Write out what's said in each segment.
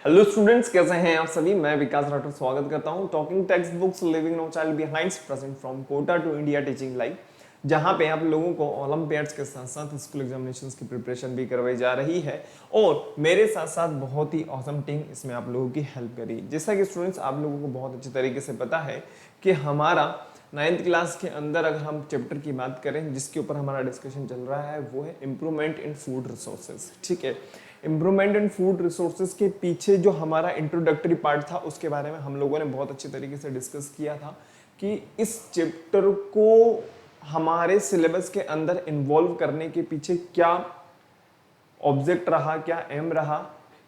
Hello students, कैसे हैं आप सभी। मैं विकास राठौर स्वागत करता हूं talking text books living no child behind present from Kota to India teaching life, जहां पे आप लोगों को ओलंपियाड्स के साथ साथ स्कूल एग्जामिनेशंस की प्रिपरेशन भी करवाई जा रही है और मेरे साथ साथ बहुत ही ऑसम टीम इसमें आप लोगों की हेल्प करी। जैसा कि स्टूडेंट्स आप लोगों को बहुत अच्छी तरीके से पता है कि हमारा 9th क्लास के अंदर अगर हम चैप्टर की बात करें जिसके ऊपर हमारा डिस्कशन चल रहा है वो है इम्प्रूवमेंट इन फूड रिसोर्सेज। ठीक है, इम्प्रूवमेंट इन फूड रिसोर्सेज के पीछे जो हमारा इंट्रोडक्टरी पार्ट था उसके बारे में हम लोगों ने बहुत अच्छी तरीके से डिस्कस किया था कि इस चैप्टर को हमारे सिलेबस के अंदर इन्वॉल्व करने के पीछे क्या ऑब्जेक्ट रहा, क्या एम रहा,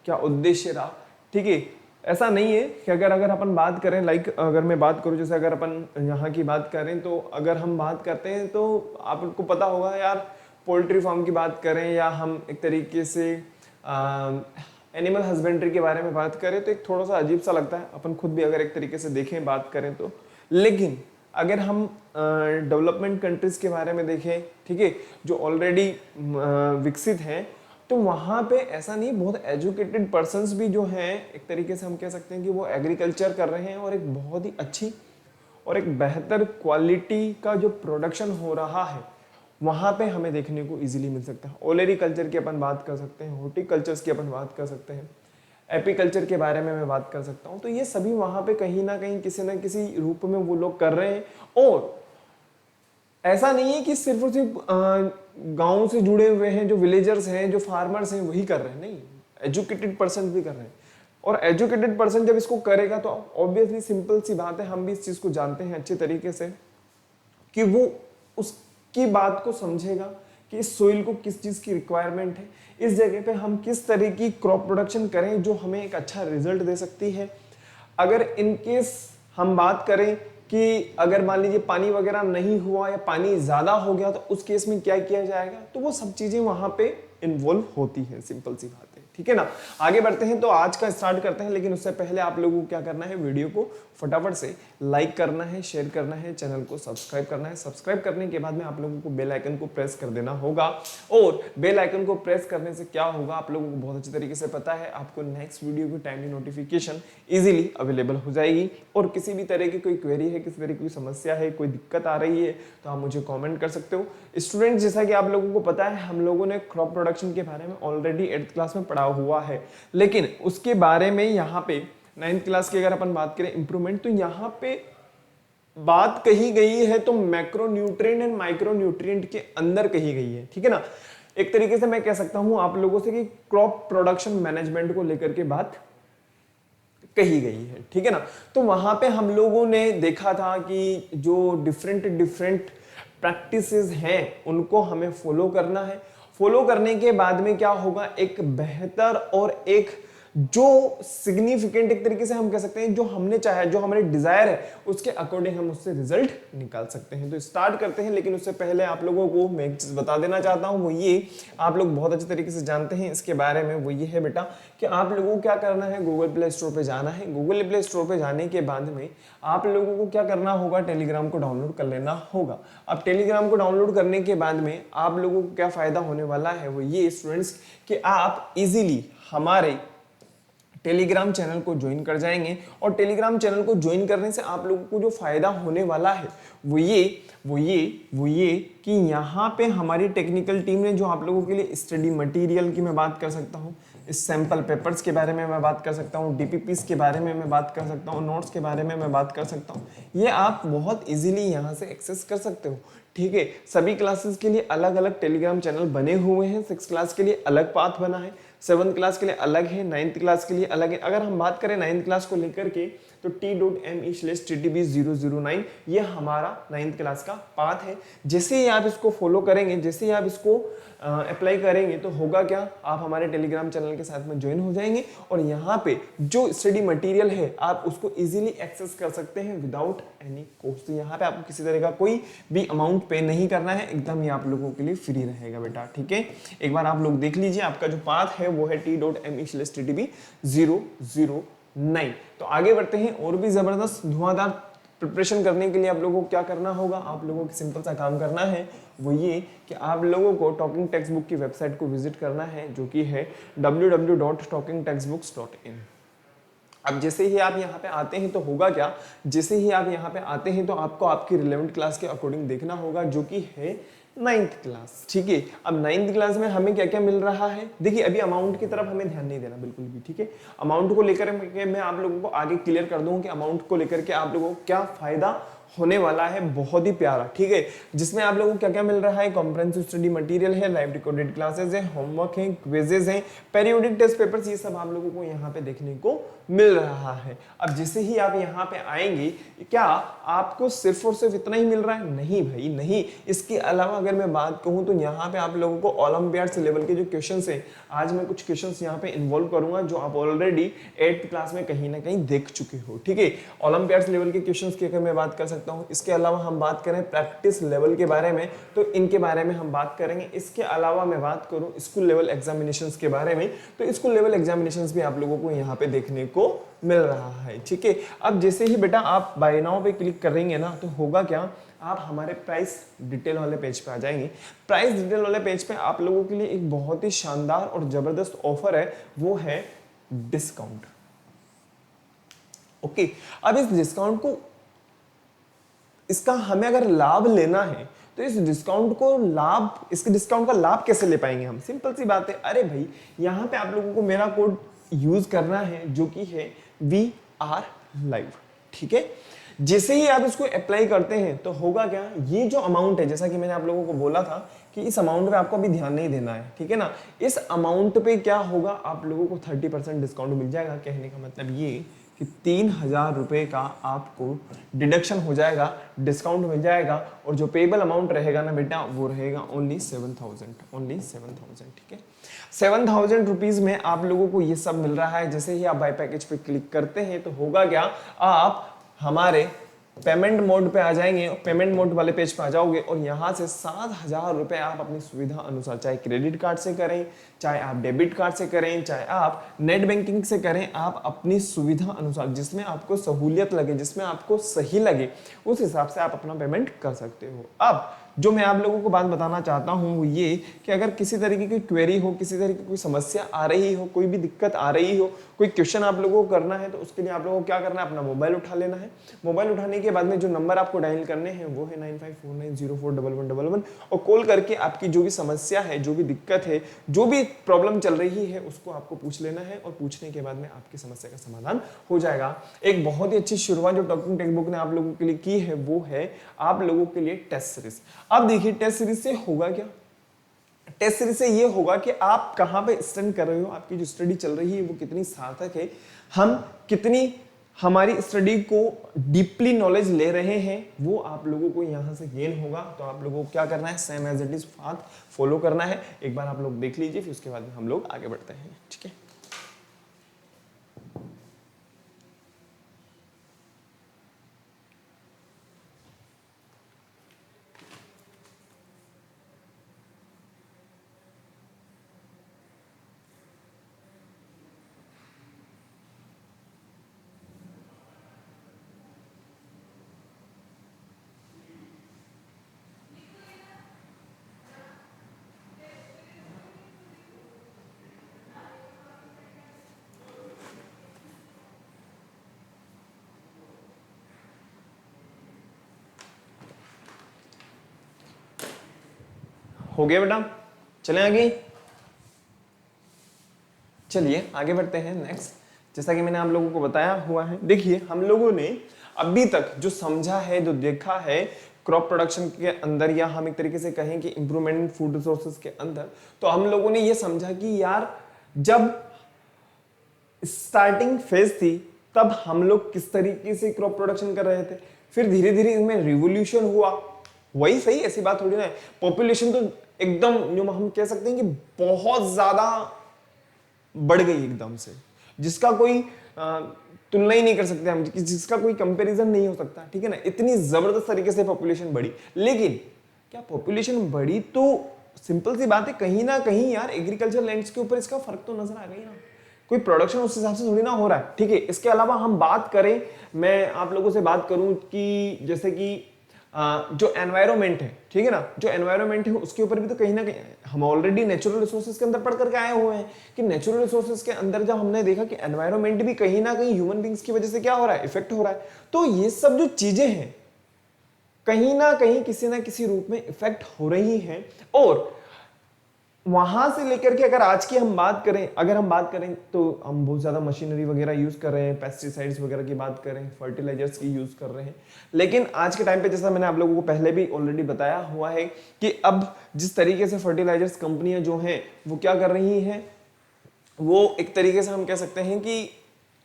क्या उद्देश्य रहा। ठीक है, ऐसा नहीं है कि अगर अपन बात करें अगर मैं बात करूं जैसे अगर अपन यहाँ की बात करें तो अगर हम बात करते हैं तो आपको पता होगा यार, पोल्ट्री फार्म की बात करें या हम एक तरीके से एनिमल हस्बेंड्री के बारे में बात करें तो एक थोड़ा सा अजीब सा लगता है, अपन खुद भी अगर एक तरीके से देखें बात करें तो। लेकिन अगर हम डेवलपमेंट कंट्रीज के बारे में देखें, ठीक है, जो ऑलरेडी विकसित हैं, तो वहाँ पे ऐसा नहीं, बहुत एजुकेटेड पर्सन्स भी जो हैं एक तरीके से हम कह सकते हैं कि वो एग्रीकल्चर कर रहे हैं और एक बहुत ही अच्छी और एक बेहतर क्वालिटी का जो प्रोडक्शन हो रहा है वहाँ पे हमें देखने को इजीली मिल सकता है। ओलेरीकल्चर की अपन बात कर सकते हैं, हॉर्टिकल्चर्स की अपन बात कर सकते हैं, एपीकल्चर के बारे में मैं बात कर सकता हूँ। तो ये सभी वहाँ पे कहीं ना कहीं किसी ना किसी रूप में वो लोग कर रहे हैं और ऐसा नहीं है कि सिर्फ और सिर्फ गाँव से जुड़े हुए हैं, जो विलेजर्स हैं, जो फार्मर्स हैं वही कर रहे हैं, नहीं, एजुकेटेड पर्सन भी कर रहे हैं। और एजुकेटेड पर्सन जब इसको करेगा तो ऑब्वियसली सिंपल सी बात है, हम भी इस चीज़ को जानते हैं अच्छे तरीके से कि वो उसकी बात को समझेगा कि इस सोइल को किस चीज़ की रिक्वायरमेंट है, इस जगह पे हम किस तरह की क्रॉप प्रोडक्शन करें जो हमें एक अच्छा रिजल्ट दे सकती है। अगर इनकेस हम बात करें कि अगर मान लीजिए पानी वगैरह नहीं हुआ या पानी ज़्यादा हो गया तो उस केस में क्या किया जाएगा, तो वो सब चीज़ें वहाँ पे इन्वॉल्व होती हैं, सिंपल सी बात है। ठीक है ना, आगे बढ़ते हैं तो आज का स्टार्ट करते हैं, लेकिन उससे पहले आप लोगों को क्या करना है, वीडियो को फटाफट से लाइक करना है, शेयर करना है, चैनल को सब्सक्राइब करना है। सब्सक्राइब करने के बाद में आप लोगों को बेल आइकन को प्रेस कर देना होगा और बेल आइकन को प्रेस करने से क्या होगा, आप लोगों को बहुत अच्छी तरीके से पता है, आपको नेक्स्ट वीडियो की टाइमली नोटिफिकेशन इजीली अवेलेबल हो जाएगी। और किसी भी तरह की कोई क्वेरी है, किसी तरह की कोई समस्या है, कोई दिक्कत आ रही है तो आप मुझे कॉमेंट कर सकते हो। स्टूडेंट्स, जैसा कि आप लोगों को पता है, हम लोगों ने क्रॉप प्रोडक्शन के बारे में ऑलरेडी 8th क्लास में पढ़ा हुआ है, लेकिन उसके बारे में यहाँ पे 9th क्लास की अगर अपन बात करें इंप्रूवमेंट, तो यहाँ पे बात कही गई है तो macro nutrient and micro nutrient के अंदर कही गई है। ठीक है ना, एक तरीके से मैं कह सकता हूं आप लोगों से कि क्रॉप प्रोडक्शन मैनेजमेंट को लेकर के बात कही गई है। ठीक है ना, तो वहां पे हम लोगों ने देखा था कि जो डिफरेंट प्रैक्टिसेस हैं उनको हमें फॉलो करना है। फॉलो करने के बाद में क्या होगा, एक बेहतर और एक जो सिग्निफिकेंट एक तरीके से हम कह सकते हैं जो हमने चाहा, जो हमारे डिजायर है उसके अकॉर्डिंग हम उससे रिजल्ट निकाल सकते हैं। तो स्टार्ट करते हैं, लेकिन उससे पहले आप लोगों को मैं एक चीज बता देना चाहता हूं, वो ये आप लोग बहुत अच्छे तरीके से जानते हैं इसके बारे में, वो ये है बेटा कि आप लोगों को क्या करना है, गूगल प्ले स्टोर पे जाना है। गूगल प्ले स्टोर पे जाने के बाद में आप लोगों को क्या करना होगा, टेलीग्राम को डाउनलोड कर लेना होगा। अब टेलीग्राम को डाउनलोड करने के बाद में आप लोगों को क्या फायदा होने वाला है, वो ये स्टूडेंट्स कि आप इजीली हमारे टेलीग्राम चैनल को ज्वाइन कर जाएंगे और टेलीग्राम चैनल को ज्वाइन करने से आप लोगों को जो फायदा होने वाला है वो ये कि यहाँ पे हमारी टेक्निकल टीम ने जो आप लोगों के लिए स्टडी मटेरियल की मैं बात कर सकता हूँ, इस सैंपल पेपर्स के बारे में मैं बात कर सकता हूँ, डीपीपीस के बारे में मैं बात कर सकता हूँ, नोट्स के बारे में मैं बात कर सकता हूँ, ये आप बहुत इजीली यहाँ से एक्सेस कर सकते हो। ठीक है, सभी क्लासेस के लिए अलग अलग टेलीग्राम चैनल बने हुए हैं। 6th क्लास के लिए अलग पाथ बना है, 7th क्लास के लिए अलग है, 9th क्लास के लिए अलग है। अगर हम बात करें 9th क्लास को लेकर के तो t.me/ttb009 ये हमारा 9th क्लास का पाथ है। जैसे ही आप इसको फॉलो करेंगे, जैसे ही आप इसको अप्लाई करेंगे तो होगा क्या, आप हमारे टेलीग्राम चैनल के साथ में ज्वाइन हो जाएंगे और यहाँ पे जो स्टडी मटेरियल है आप उसको इजीली एक्सेस कर सकते हैं विदाउट एनी कॉस्ट। तो यहाँ पे आपको किसी तरह का कोई भी अमाउंट पे नहीं करना है, एकदम ये आप लोगों के लिए फ्री रहेगा बेटा। ठीक है, एक बार आप लोग देख लीजिए, आपका जो पाथ है वो है t.me/ttb009। तो आगे बढ़ते हैं, और भी जबरदस्त धुआंधार प्रिपरेशन करने के लिए आप लोगों को क्या करना होगा, आप लोगों को सिंपल सा काम करना है, वो ये कि आप लोगों को टॉकिंग टेक्स्ट बुक की वेबसाइट को विजिट करना है, जो कि है www.talkingtextbooks.in। अब जैसे ही आप यहाँ पे आते हैं तो होगा क्या, जैसे ही आप यहाँ पे आते हैं तो आपको आपकी रिलेवेंट क्लास के अकॉर्डिंग देखना होगा, जो कि है 9th क्लास। ठीक है, अब 9th क्लास में हमें क्या क्या मिल रहा है, देखिए अभी अमाउंट की तरफ हमें ध्यान नहीं देना बिल्कुल भी। ठीक है, अमाउंट को लेकर के मैं आप लोगों को आगे क्लियर कर दूं कि अमाउंट को लेकर के आप लोगों को क्या फायदा होने वाला है, बहुत ही प्यारा। ठीक है, जिसमें आप लोगों को क्या क्या मिल रहा है, कॉम्प्रिहेंसिव स्टडी मटेरियल है, लाइव रिकॉर्डेड क्लासेस है, होमवर्क है, क्विजेज हैं, पेरियोडिक टेस्ट पेपर्स, ये सब आप लोगों को यहाँ पे देखने को मिल रहा है। अब जैसे ही आप यहाँ पे आएंगे, क्या आपको सिर्फ और सिर्फ इतना ही मिल रहा है? नहीं भाई नहीं, इसके अलावा अगर मैं बात कहूँ तो यहाँ पे आप लोगों को ओलंपियाड लेवल के जो क्वेश्चंस हैं, आज मैं कुछ क्वेश्चंस यहाँ पे इन्वॉल्व करूंगा जो आप ऑलरेडी 8th क्लास में कहीं ना कहीं देख चुके हो। ठीक है, ओलंपियाड लेवल के क्वेश्चंस की अगर मैं बात कर सकता हूँ। इसके अलावा हम बात करें प्रैक्टिस लेवल के बारे में तो इनके बारे में हम बात करेंगे। इसके अलावा मैं बात करूँ स्कूल लेवल एग्जामिनेशंस के बारे में तो स्कूल लेवल एग्जामिनेशंस भी आप लोगों को यहाँ पे देखने को मिल रहा है। ठीक है, अब जैसे ही बेटा आप बाय नाउ पे क्लिक करेंगे ना तो होगा क्या, आप हमारे प्राइस डिटेल वाले पेज पे आ जाएंगे। प्राइस डिटेल वाले पेज पे आप लोगों के लिए एक बहुत ही शानदार और जबरदस्त ऑफर है, वो है डिस्काउंट। ओके, अब इस डिस्काउंट को, इसका हमें अगर लाभ लेना है तो इस डिस्काउंट को लाभ, इसके डिस्काउंट का लाभ कैसे ले पाएंगे हम? सिंपल सी बात है, अरे भाई यहाँ पे आप लोगों को मेरा कोड यूज करना है जो कि है VR लाइव। ठीक है, जैसे ही आप इसको अप्लाई करते हैं तो होगा क्या, ये जो अमाउंट है, जैसा कि मैंने आप लोगों को बोला था कि इस अमाउंट पे आपको अभी ध्यान नहीं देना है। ठीक है ना, इस अमाउंट पे क्या होगा, आप लोगों को 30% डिस्काउंट मिल जाएगा। कहने का मतलब ये कि 3000 रुपए का आपको डिडक्शन हो जाएगा, डिस्काउंट मिल जाएगा, और जो पेबल अमाउंट रहेगा ना बेटा वो रहेगा ओनली 7000, ओनली 7000। ठीक है, 7000 रुपीज में आप लोगों को ये सब मिल रहा है। जैसे ही आप बाय पैकेज पे क्लिक करते हैं तो होगा क्या, आप हमारे पेमेंट मोड पे आ जाएंगे, पेमेंट मोड वाले पेज पे आ जाओगे और यहाँ से 7000 रुपए आप अपनी सुविधा अनुसार, चाहे क्रेडिट कार्ड से करें, चाहे आप डेबिट कार्ड से करें, चाहे आप नेट बैंकिंग से करें, आप अपनी सुविधा अनुसार जिसमें आपको सहूलियत लगे, जिसमें आपको सही लगे, उस हिसाब से आप अपना पेमेंट कर सकते हो। अब जो मैं आप लोगों को बात बताना चाहता हूं वो ये कि अगर किसी तरीके की क्वेरी हो, किसी तरीके की कोई समस्या आ रही हो, कोई भी दिक्कत आ रही हो, कोई क्वेश्चन आप लोगों को करना है तो उसके लिए आप लोगों को क्या करना है, अपना मोबाइल उठा लेना है। मोबाइल उठाने के बाद में जो नंबर आपको डायल करने हैं वो है 9549041111 और कॉल करके आपकी जो भी समस्या है, जो भी दिक्कत है, जो भी प्रॉब्लम चल रही है उसको आपको पूछ लेना है और पूछने के बाद में आपकी समस्या का समाधान हो जाएगा। एक बहुत ही अच्छी शुरुआत जो टॉकिंग टेक्स्ट बुक ने आप लोगों के लिए की है वो है आप लोगों के लिए टेस्ट सीरीज। अब देखिए टेस्ट सीरीज से होगा क्या, टेस्ट सीरीज से ये होगा कि आप कहां पे स्टैंड कर रहे हो, आपकी जो स्टडी चल रही है वो कितनी सार्थक है, हम कितनी हमारी स्टडी को डीपली नॉलेज ले रहे हैं, वो आप लोगों को यहां से गेन होगा। तो आप लोगों को क्या करना है, same as it is path follow करना है। एक बार आप लोग देख लीजिए, फिर उसके बाद हम लोग आगे बढ़ते हैं। ठीक है, हो गया बेटा, चलें आगे। चलिए आगे बढ़ते हैं नेक्स्ट। जैसा कि मैंने आप लोगों को बताया हुआ है, देखिए हम लोगों ने अभी तक जो समझा है, जो देखा है क्रॉप प्रोडक्शन के अंदर, या हम एक तरीके से कहें कि इंप्रूवमेंट फूड रिसोर्सेज के अंदर, तो हम लोगों ने ये समझा कि यार जब स्टार्टिंग फेज थी तब हम लोग किस तरीके से क्रॉप प्रोडक्शन कर रहे थे, फिर धीरे धीरे इसमें रिवोल्यूशन हुआ। वही सही, ऐसी बात थोड़ी ना है। पॉपुलेशन तो एकदम जो हम कह सकते हैं कि बहुत ज्यादा बढ़ गई एकदम से, जिसका कोई तुलना ही नहीं कर सकते हम, जिसका कोई कंपैरिजन नहीं हो सकता। ठीक है ना, इतनी जबरदस्त तरीके से पॉपुलेशन बढ़ी। लेकिन क्या पॉपुलेशन बढ़ी तो सिंपल सी बात है, कहीं ना कहीं यार एग्रीकल्चर लैंड्स के ऊपर इसका फर्क तो नजर आ गई ना, कोई प्रोडक्शन उस हिसाब से थोड़ी ना हो रहा है। ठीक है, इसके अलावा हम बात करें, मैं आप लोगों से बात करूं कि जैसे कि जो एनवायरमेंट है, ठीक है ना, जो एनवायरमेंट है उसके ऊपर भी तो कहीं ना कहीं हम ऑलरेडी नेचुरल रिसोर्सेज के अंदर पढ़ करके आए हुए हैं कि नेचुरल रिसोर्सेज के अंदर जब हमने देखा कि एनवायरमेंट भी कहीं ना कहीं ह्यूमन बींग्स की वजह से क्या हो रहा है, इफेक्ट हो रहा है। तो ये सब जो चीजें हैं कहीं ना कहीं किसी ना किसी रूप में इफेक्ट हो रही हैं। और वहां से लेकर के अगर आज की हम बात करें, अगर हम बात करें तो हम बहुत ज्यादा मशीनरी वगैरह यूज कर रहे हैं, पेस्टिसाइड्स वगैरह की बात करें, फर्टिलाइजर्स की यूज कर रहे हैं। लेकिन आज के टाइम पे जैसा मैंने आप लोगों को पहले भी ऑलरेडी बताया हुआ है कि अब जिस तरीके से फर्टिलाइजर्स कंपनियां जो हैं वो क्या कर रही हैं, वो एक तरीके से हम कह सकते हैं कि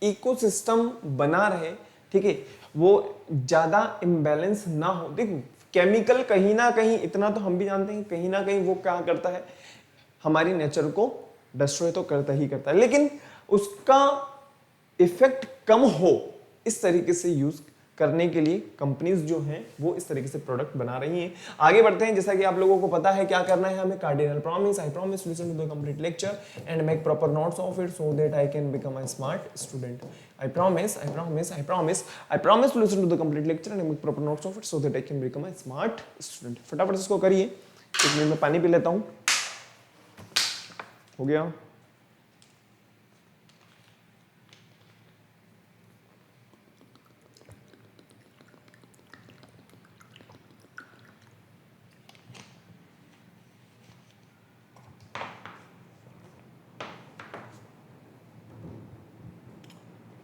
इकोसिस्टम बना रहे, ठीक है, वो ज्यादा इम्बैलेंस ना हो। देखो केमिकल कहीं ना कहीं, इतना तो हम भी जानते हैं, कहीं ना कहीं वो क्या करता है, हमारी नेचर को डिस्ट्रॉय तो करता ही करता है, लेकिन उसका इफेक्ट कम हो इस तरीके से यूज करने के लिए कंपनीज जो हैं वो इस तरीके से प्रोडक्ट बना रही हैं। आगे बढ़ते हैं, जैसा कि आप लोगों को पता है क्या करना है हमें, cardinal promise, I promise listen to the complete lecture and make proper notes of it so that I can become a smart student. I promise, I promise, I promise, I promise to listen to the complete lecture and make proper notes of it so that I can become a smart student. फटाफट इसको करिए, एक minute में पानी P लेता हूं। हो गया?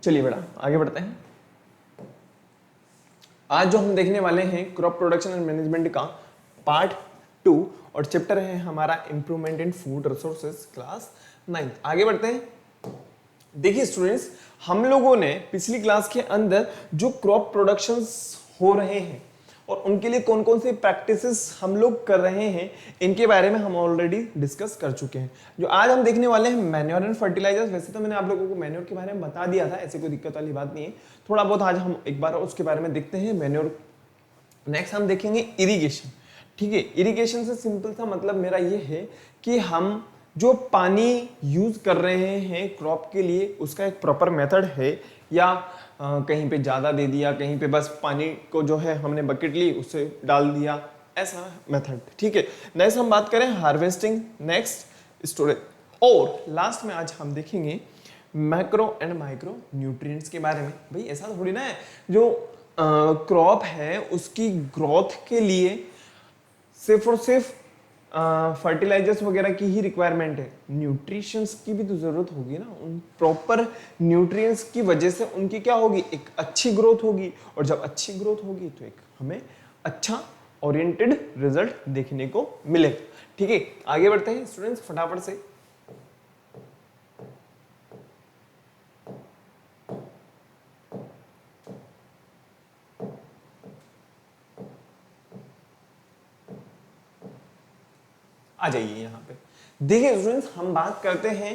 चलिए बेटा आगे बढ़ते हैं। आज जो हम देखने वाले हैं क्रॉप प्रोडक्शन एंड मैनेजमेंट का पार्ट 2 और चैप्टर है हमारा improvement in food resources class 9। आगे बढ़ते हैं। देखिए स्टूडेंट्स, हम लोगों ने पिछली क्लास के अंदर जो क्रॉप प्रोडक्शंस हो रहे हैं और उनके लिए कौन कौन से प्रैक्टिसेस हम लोग कर रहे हैं इनके बारे में हम ऑलरेडी डिस्कस कर चुके हैं। जो आज हम देखने वाले हैं मैन्योर एंड फर्टिलाइजर्स, वैसे तो मैंने आप लोगों को मैन्योर के बारे में बता दिया था, ऐसी कोई दिक्कत वाली बात नहीं है, थोड़ा बहुत आज हम एक बार उसके बारे में देखते हैं मैन्योर। नेक्स्ट हम देखेंगे इरिगेशन, ठीक है। इरिगेशन से सिंपल सा मतलब मेरा ये है कि हम जो पानी यूज कर रहे हैं क्रॉप के लिए उसका एक प्रॉपर मेथड है, या कहीं पे ज़्यादा दे दिया, कहीं पे बस पानी को जो है हमने बकेट ली उससे डाल दिया, ऐसा मेथड, ठीक है। नेक्स्ट हम बात करें हार्वेस्टिंग, नेक्स्ट स्टोरेज, और लास्ट में आज हम देखेंगे मैक्रो एंड माइक्रो न्यूट्रिएंट्स के बारे में। भाई ऐसा थोड़ी ना है जो क्रॉप है उसकी ग्रोथ के लिए सिर्फ और सिर्फ फर्टिलाइजर्स वगैरह की ही रिक्वायरमेंट है, न्यूट्रिशंस की भी तो जरूरत होगी ना। उन प्रॉपर न्यूट्रिएंट्स की वजह से उनकी क्या होगी, एक अच्छी ग्रोथ होगी, और जब अच्छी ग्रोथ होगी तो एक हमें अच्छा ओरिएंटेड रिजल्ट देखने को मिलेगा, ठीक है। आगे बढ़ते हैं स्टूडेंट्स फटाफट से। आ जाइए यहाँ पे। देखिए स्टूडेंट्स, हम बात करते हैं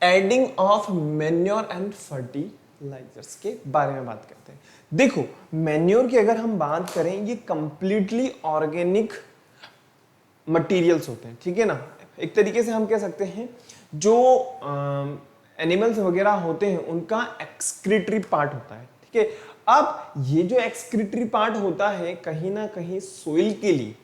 adding of manure and fertilisers के बारे में बात करते हैं। देखो मैन्योर की अगर हम बात करें, ये कंप्लीटली ऑर्गेनिक मटेरियल्स होते हैं, ठीक है ना। एक तरीके से हम कह सकते हैं जो एनिमल्स वगैरह होते हैं उनका एक्सक्रीटरी पार्ट होता है, ठीक है। अब ये जो एक्सक्रीटरी पार्ट होता है कहीं ना कहीं सोइल के लिए,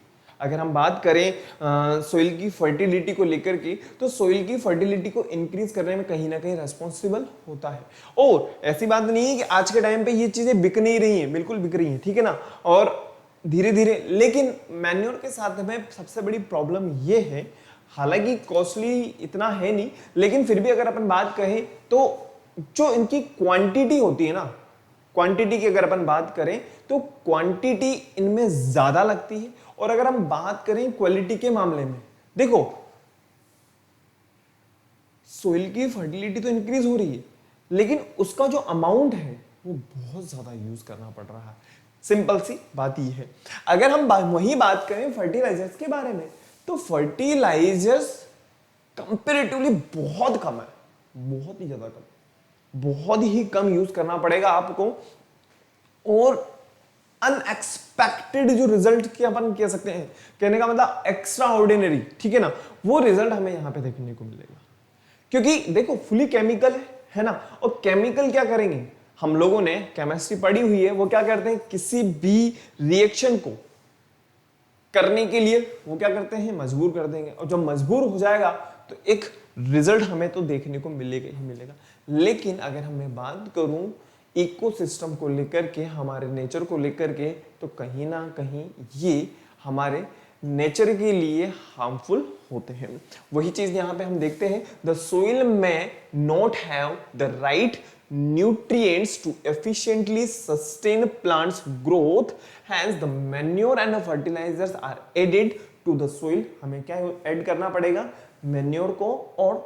अगर हम बात करें सोइल की फर्टिलिटी को लेकर के, तो सोइल की फर्टिलिटी को इंक्रीज करने में कहीं ना कहीं रेस्पॉन्सिबल होता है। और ऐसी बात नहीं है कि आज के टाइम पे ये चीजें बिक नहीं रही हैं, बिल्कुल बिक रही हैं, ठीक है ना। और धीरे धीरे, लेकिन मैन्योर के साथ में सबसे बड़ी प्रॉब्लम ये है, हालांकि कॉस्टली इतना है नहीं, लेकिन फिर भी अगर अपन बात कहें तो जो इनकी क्वांटिटी होती है ना, क्वांटिटी की अगर अपन बात करें तो क्वांटिटी इनमें ज्यादा लगती है। और अगर हम बात करें क्वालिटी के मामले में, देखो सोइल की फर्टिलिटी तो इंक्रीज हो रही है, लेकिन उसका जो अमाउंट है वो बहुत ज्यादा यूज करना पड़ रहा है। सिंपल सी बात ये है। अगर हम वही बात करें फर्टिलाइजर्स के बारे में, तो फर्टिलाइजर्स कंपेरेटिवली बहुत कम है, बहुत ही ज्यादा कम, बहुत ही कम यूज करना पड़ेगा आपको। और अनएक्सपेक्टेड जो रिजल्ट की अपन कह सकते हैं, कहने का मतलब एक्स्ट्रा ऑर्डिनरी, ठीक है ना, वो रिजल्ट हमें यहां पे देखने को मिलेगा। क्योंकि देखो फुली केमिकल है ना, और केमिकल क्या करेंगे, हम लोगों ने केमिस्ट्री पढ़ी हुई है, वो क्या करते हैं, किसी भी रिएक्शन को करने के लिए वो क्या करते हैं, मजबूर कर देंगे, और जब मजबूर हो जाएगा तो एक रिजल्ट हमें तो देखने को मिलेगा ही मिलेगा। लेकिन अगर मैं बात करूं इकोसिस्टम को लेकर के, हमारे नेचर को लेकर के, तो कहीं ना कहीं ये हमारे नेचर के लिए हार्मफुल होते हैं। वही चीज यहां पे हम देखते हैं, द सोइल में not have the right nutrients to efficiently sustain plants growth, hence the manure and the fertilizers are added to the soil। हमें क्या ऐड करना पड़ेगा, मैन्योर को और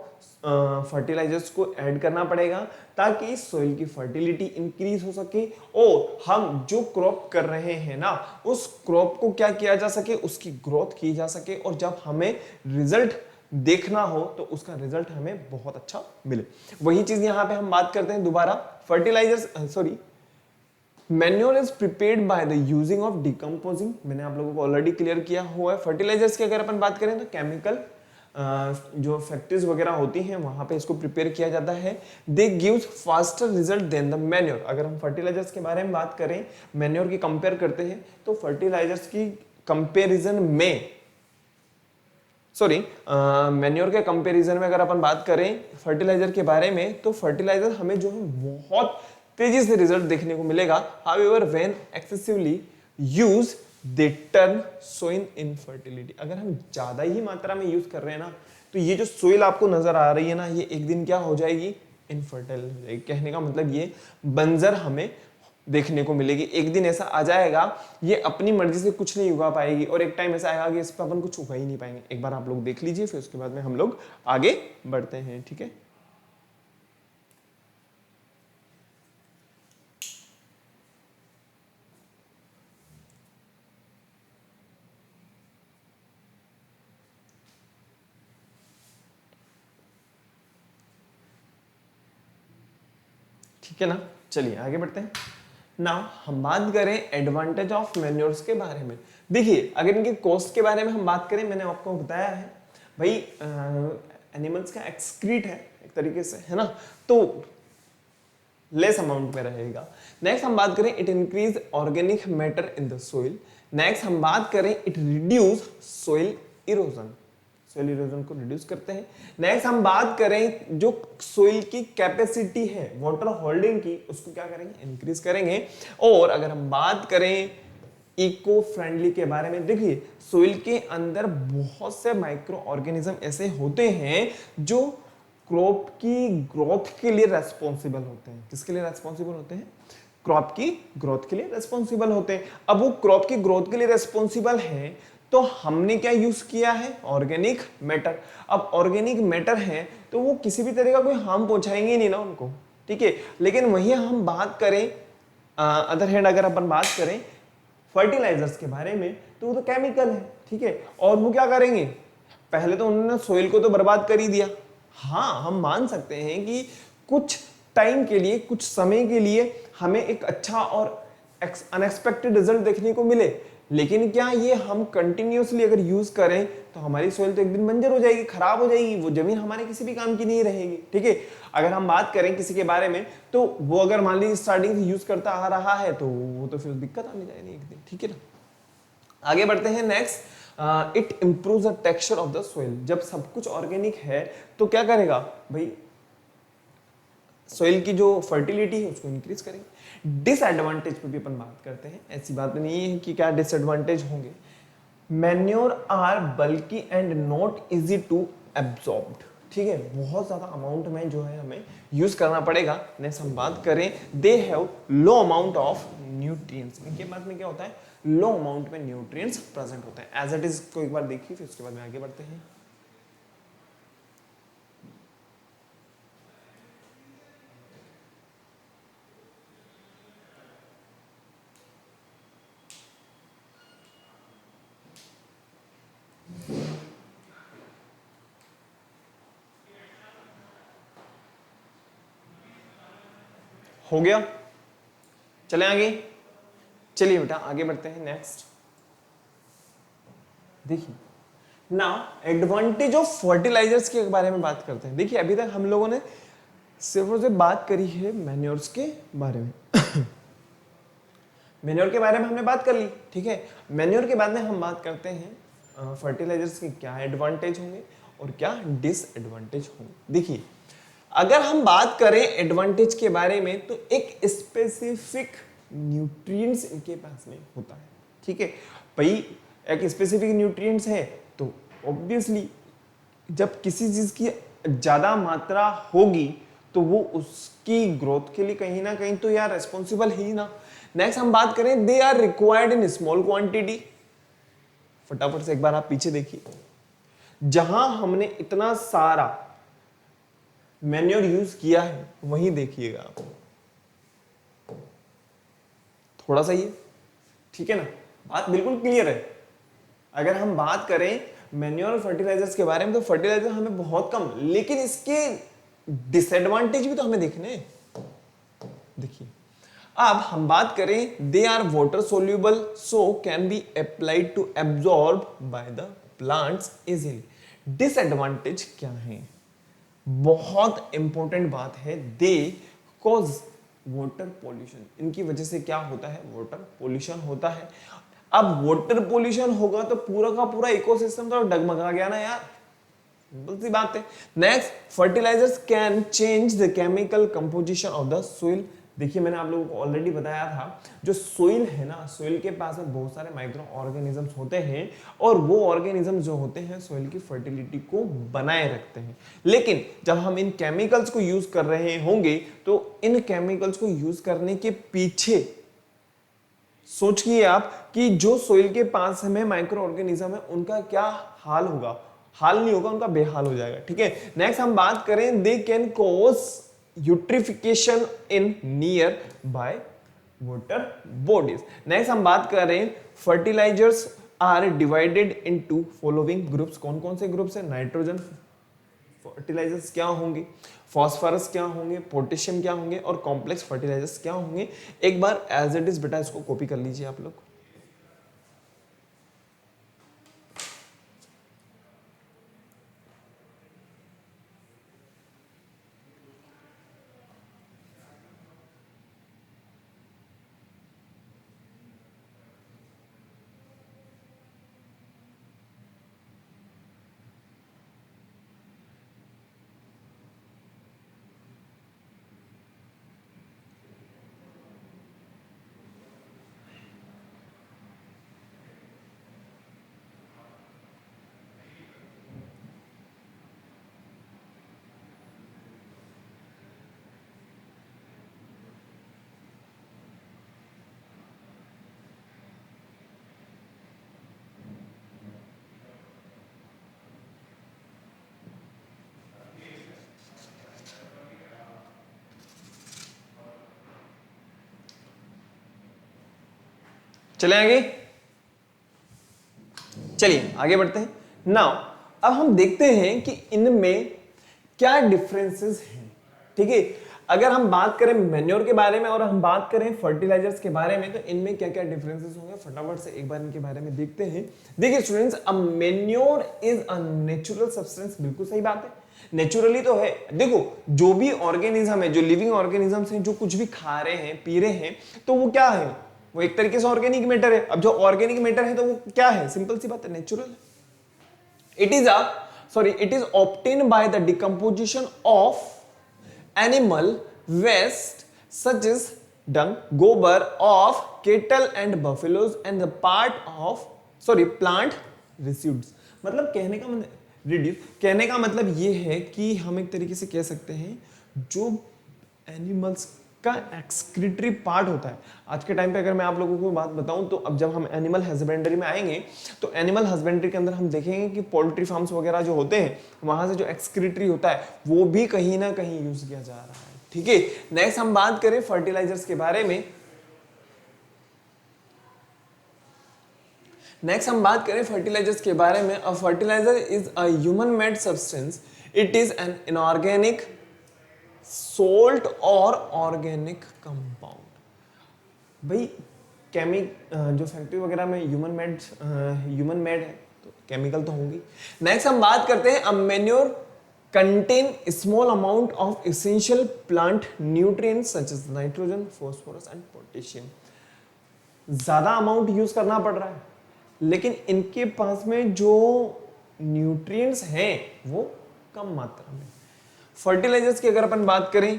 फर्टिलाइजर्स को ऐड करना पड़ेगा, ताकि सोइल की फर्टिलिटी इंक्रीज हो सके, और हम जो क्रॉप कर रहे हैं ना, उस क्रॉप को क्या किया जा सके, उसकी ग्रोथ की जा सके, और जब हमें रिजल्ट देखना हो तो उसका रिजल्ट हमें बहुत अच्छा मिले। वही चीज यहां पे हम बात करते हैं दोबारा, fertilisers sorry manure is prepared by the using of decomposing. मैंने आप लोगों को ऑलरेडी क्लियर किया हुआ है। फर्टिलाइजर्स की अगर अपन बात करें तो केमिकल जो फैक्ट्रीज वगैरह होती हैं वहां पे इसको प्रिपेयर किया जाता है। They gives faster result than the manure. अगर हम फर्टिलाइजर्स के बारे में बात करें, मैन्योर की कंपेयर करते हैं, तो फर्टिलाइजर्स की कंपेरिजन में मैन्योर के कंपैरिजन में अगर अपन बात करें फर्टिलाइजर के बारे में, तो फर्टिलाइजर हमें जो है बहुत तेजी से रिजल्ट देखने को मिलेगा। However when excessively use they turn soil infertility. अगर हम ज्यादा ही मात्रा में यूज कर रहे हैं ना, तो ये जो सोइल आपको नजर आ रही है ना, ये एक दिन क्या हो जाएगी, इनफर्टाइल हो जाएगी। कहने का मतलब ये बंजर हमें देखने को मिलेगी। एक दिन ऐसा आ जाएगा, ये अपनी मर्जी से कुछ नहीं उगा पाएगी, और एक टाइम ऐसा आएगा कि इस पर अपन कुछ उगा ही नहीं पाएंगे। एक बार आप लोग देख लीजिए, फिर उसके बाद में हम लोग आगे बढ़ते हैं, ठीक है। ठीक है ना, चलिए आगे बढ़ते हैं। नाउ हम बात करें एडवांटेज ऑफ मैन्योर्स के बारे में। देखिए, अगर इनके कॉस्ट के बारे में हम बात करें, मैंने आपको बताया है भाई, एनिमल्स का एक्सक्रीट है एक तरीके से, है ना, तो लेस अमाउंट में रहेगा। नेक्स्ट हम बात करें, it increase organic matter in the soil. Next हम बात करें, it reduce soil erosion. Soil erosion को रिड्यूस करते हैं। नेक्स्ट हम बात करें, जो सोइल की कैपेसिटी है वाटर होल्डिंग की, उसको क्या करेंगे, इंक्रीज करेंगे। और अगर हम बात करें इको फ्रेंडली के बारे में, देखिए सोइल के अंदर बहुत से माइक्रो ऑर्गेनिज्म ऐसे होते हैं जो क्रॉप की ग्रोथ के लिए रेस्पॉन्सिबल होते हैं। किसके लिए रेस्पॉन्सिबल होते हैं, क्रॉप की ग्रोथ के लिए रेस्पॉन्सिबल होते हैं। अब वो क्रॉप की ग्रोथ के लिए रेस्पॉन्सिबल है, तो हमने क्या यूज किया है, ऑर्गेनिक मैटर। अब ऑर्गेनिक मैटर है तो वो किसी भी तरह का कोई हार्म पहुंचाएंगे नहीं ना उनको, ठीक है। लेकिन वही हम बात करें अदर हैंड, अगर अपन बात करें फर्टिलाइजर्स के बारे में, तो वो तो केमिकल है, ठीक है। और वो क्या करेंगे, पहले तो उन्होंने सोइल को तो बर्बाद कर ही दिया। हाँ, हम मान सकते हैं कि कुछ टाइम के लिए, कुछ समय के लिए हमें एक अच्छा और अनएक्सपेक्टेड रिजल्ट देखने को मिले, लेकिन क्या ये हम कंटिन्यूअसली अगर यूज करें तो हमारी सोइल तो एक दिन बंजर हो जाएगी, खराब हो जाएगी, वो जमीन हमारे किसी भी काम की नहीं रहेगी, ठीक है। अगर हम बात करें किसी के बारे में, तो वो अगर मान लीजिए स्टार्टिंग से यूज करता आ रहा है, तो वो तो फिर दिक्कत आने जाएगी एक दिन, ठीक है ना। आगे बढ़ते हैं। Next, it improves the texture of the soil. जब सब कुछ ऑर्गेनिक है तो क्या करेगा भाई, सोइल की जो फर्टिलिटी है उसको इंक्रीज करेंगे। डिसएडवांटेज पे भी अपन बात करते हैं, ऐसी बात नहीं है कि क्या डिसएडवांटेज होंगे। Manure are bulky and not easy to absorbed, ठीक है, बहुत ज्यादा अमाउंट में जो है हमें यूज करना पड़ेगा। नेक्स्ट हम बात करें, they have low amount of nutrients. इनके बात में क्या होता है, लो अमाउंट में न्यूट्रिएंट्स प्रेजेंट होते हैं। एज इट इज को एक बार देखिए, फिर उसके बाद में आगे बढ़ते हैं। हो गया, चले आगे, चलिए बेटा आगे बढ़ते हैं। नेक्स्ट देखिए, नाउ एडवांटेज ऑफ फर्टिलाइजर्स के बारे में बात करते हैं। देखिए, अभी तक हम लोगों ने सिर्फ और सिर्फ बात करी है मैन्योर्स के बारे में। मैन्योर के बारे में हमने बात कर ली, ठीक है। मैन्योर के बाद में हम बात करते हैं फर्टिलाइजर्स के क्या एडवांटेज होंगे और क्या डिसएडवांटेज होंगे। देखिए, अगर हम बात करें एडवांटेज के बारे में तो एक स्पेसिफिक न्यूट्रिएंट्स इनके पास में होता है, ठीक है भाई। एक स्पेसिफिक न्यूट्रिएंट्स है तो ऑब्वियसली जब किसी चीज की ज्यादा मात्रा होगी तो वो उसकी ग्रोथ के लिए कहीं ना कहीं तो यार रेस्पॉन्सिबल ही ना। नेक्स्ट हम बात करें, they are required in small quantity. फटाफट से एक बार आप पीछे देखिए, जहां हमने इतना सारा मैन्योर यूज किया है वहीं देखिएगा आप, थोड़ा सा ये, ठीक है ना, बात बिल्कुल क्लियर है। अगर हम बात करें मैन्योर और फर्टिलाइजर्स के बारे में तो फर्टिलाइजर हमें बहुत कम, लेकिन इसके डिसएडवांटेज भी तो हमें देखने हैं। देखिए, अब हम बात करें, they are water soluble so can be applied to absorb by the plants easily. Disadvantage क्या है? बहुत इंपॉर्टेंट बात है, दे कॉज वाटर पॉल्यूशन। इनकी वजह से क्या होता है? वाटर पॉल्यूशन होता है। अब वाटर पॉल्यूशन होगा तो पूरा का पूरा इकोसिस्टम तो डगमगा गया ना यार, सिंपल सी बात है। Next, fertilisers can change the chemical composition of the soil. देखिए, मैंने आप लोगों को ऑलरेडी बताया था, जो सोइल है ना, सोइल के पास में बहुत सारे माइक्रो ऑर्गेनिजम्स होते हैं और वो ऑर्गेनिज्म जो होते हैं सोइल की फर्टिलिटी को बनाए रखते हैं। लेकिन जब हम इन केमिकल्स को यूज कर रहे होंगे तो इन केमिकल्स को यूज करने के पीछे सोचिए आप कि जो सोइल के पास में माइक्रो ऑर्गेनिज्म है उनका क्या हाल होगा। हाल नहीं होगा, उनका बेहाल हो जाएगा, ठीक है। नेक्स्ट हम बात करें, they can cause eutrophication in nearby water bodies. Next हम बात करें, fertilisers are divided into following groups. कौन कौन से ग्रुप्स है? नाइट्रोजन फर्टिलाइजर्स क्या होंगे, फॉस्फोरस क्या होंगे, पोटेशियम क्या होंगे और कॉम्प्लेक्स फर्टिलाइजर्स क्या होंगे। एक बार एज इट इज बेटा इसको कॉपी कर लीजिए आप लोग। चले आगे, चलिए आगे बढ़ते हैं। नाउ अब हम देखते हैं कि इनमें क्या डिफरेंसेस हैं, ठीक है। अगर हम बात करें मैन्योर के बारे में और हम बात करें फर्टिलाइजर्स के बारे में तो इनमें क्या क्या डिफरेंसेस होंगे, फटाफट से एक बार इनके बारे में देखते हैं। देखिए students, a manure is a natural substance. बिल्कुल सही बात है, नेचुरली तो है। देखो, जो भी ऑर्गेनिज्म है, जो लिविंग ऑर्गेनिजम्स हैं, जो कुछ भी खा रहे हैं, पी रहे हैं, तो वो क्या है? वो एक तरीके से ऑर्गेनिक मैटर है। अब जो ऑर्गेनिक मैटर है तो वो क्या है? सिंपल सी बात है, natural. It is obtain by the decomposition of animal waste such is dung, गोबर of cattle and buffaloes and the part of plant residues। मतलब कहने का मतलब ये है कि हम एक तरीके से कह सकते हैं जो एनिमल्स का एक्सक्रीटरी पार्ट होता है। आज के टाइम पे अगर मैं आप लोगों को बात बताऊं तो अब जब हम एनिमल हस्बेंड्री में आएंगे तो एनिमल हस्बेंड्री के अंदर हम देखेंगे कि पोल्ट्री फार्म्स वगैरह जो होते हैं वहां से जो एक्सक्रीटरी होता है वो भी कहीं ना कहीं यूज किया जा रहा है, ठीक है। नेक्स्ट हम बात करें फर्टिलाइजर्स के बारे में। फर्टिलाइजर्स के बारे में। A fertilizer is a human made substance. It is an inorganic salt और ऑर्गेनिक कंपाउंड। भाई जो फैक्ट्री वगैरह में ह्यूमन मेड है तो केमिकल तो होंगी। नेक्स्ट हम बात करते हैं, अ manure contain a small amount of essential plant nutrients such as nitrogen, phosphorus and potassium. ज्यादा अमाउंट यूज करना पड़ रहा है, लेकिन इनके पास में जो न्यूट्रिएंट्स हैं वो कम मात्रा में। फर्टिलाइजर्स की अगर अपन बात करें,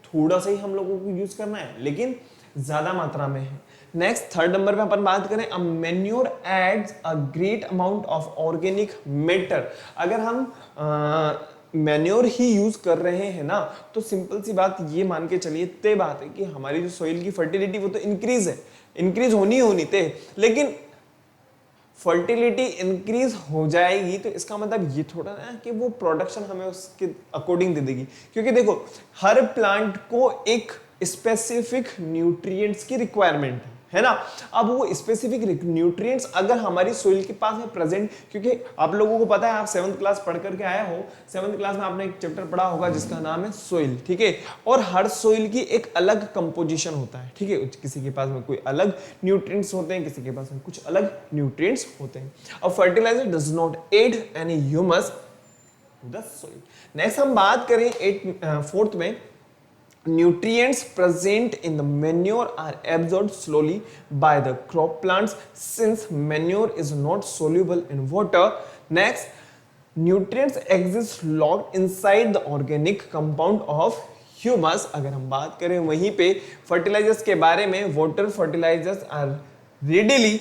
थोड़ा सा ही हम लोगों को यूज करना है, लेकिन ज्यादा मात्रा में है। नेक्स्ट थर्ड नंबर पे अपन बात करें, a manure adds a great amount of organic matter. अगर हम मैन्योर ही यूज कर रहे हैं ना, तो सिंपल सी बात ये मान के चलिए, तय बात है कि हमारी जो सॉइल की फर्टिलिटी वो तो इंक्रीज है, इंक्रीज होनी तय, लेकिन फर्टिलिटी इंक्रीज हो जाएगी तो इसका मतलब ये थोड़ा ना कि वो प्रोडक्शन हमें उसके अकॉर्डिंग दे देगी, क्योंकि देखो हर प्लांट को एक स्पेसिफिक न्यूट्रिएंट्स की रिक्वायरमेंट है ना। अब वो स्पेसिफिक न्यूट्रिएंट्स अगर हमारी सोइल के पास में प्रेजेंट, क्योंकि आप लोगों को पता है, आप 7th क्लास पढ़ करके आए हो, 7th क्लास में आपने एक चैप्टर पढ़ा होगा जिसका नाम है सोइल, ठीक है। और हर सोइल की एक अलग कंपोजिशन होता है, ठीक है। किसी के पास में कोई अलग न्यूट्रिएंट्स होते हैं, किसी के पास में कुछ अलग न्यूट्रिएंट्स होते हैं। अब fertiliser does not add any humus to the soil. Next हम बात करें फोर्थ में, nutrients present in the manure are absorbed slowly by the crop plants since manure is not soluble in water. Next, nutrients exist locked inside the organic compound of humus. अगर हम बात करें वहीं पे fertilizers के बारे में, water fertilizers are readily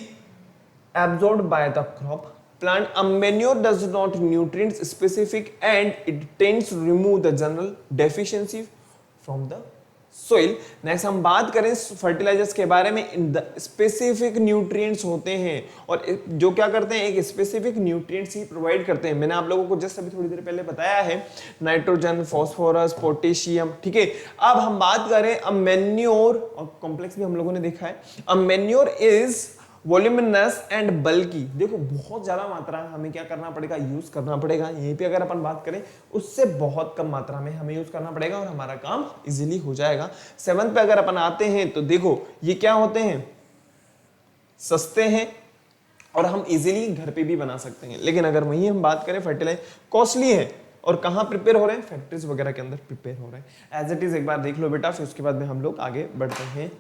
absorbed by the crop plant. A manure does not nutrient specific and it tends to remove the general deficiency from the soil. Next हम बात करें फर्टिलाइजर्स के बारे में, इन द स्पेसिफिक न्यूट्रिएंट्स होते हैं और जो क्या करते हैं, एक स्पेसिफिक न्यूट्रिएंट्स ही प्रोवाइड करते हैं। मैंने आप लोगों को जस्ट अभी थोड़ी देर पहले बताया है, नाइट्रोजन, फास्फोरस, पोटेशियम, ठीक है। अब हम बात करें अ मैन्योर, और कॉम्प्लेक्स भी हम लोगों ने देखा है, अ मैन्योर इज वॉल्यूमिनस एंड बल्की। देखो बहुत ज्यादा मात्रा में हमें क्या करना पड़ेगा, यूज करना पड़ेगा। यहीं पे अगर अपन बात करें, उससे बहुत कम मात्रा में हमें यूज करना पड़ेगा और हमारा काम इजीली हो जाएगा। 7th पे अगर अपन आते हैं तो देखो ये क्या होते हैं, सस्ते हैं और हम इजीली घर पे भी बना सकते हैं। लेकिन अगर वही हम बात करें, फर्टिलाइजर कॉस्टली है और कहाँ प्रिपेयर हो रहे हैं, फैक्ट्रीज वगैरह के अंदर प्रिपेयर हो रहे हैं। एज इट इज एक बार देख लो बेटा, फिर उसके बाद में हम लोग आगे बढ़ते हैं।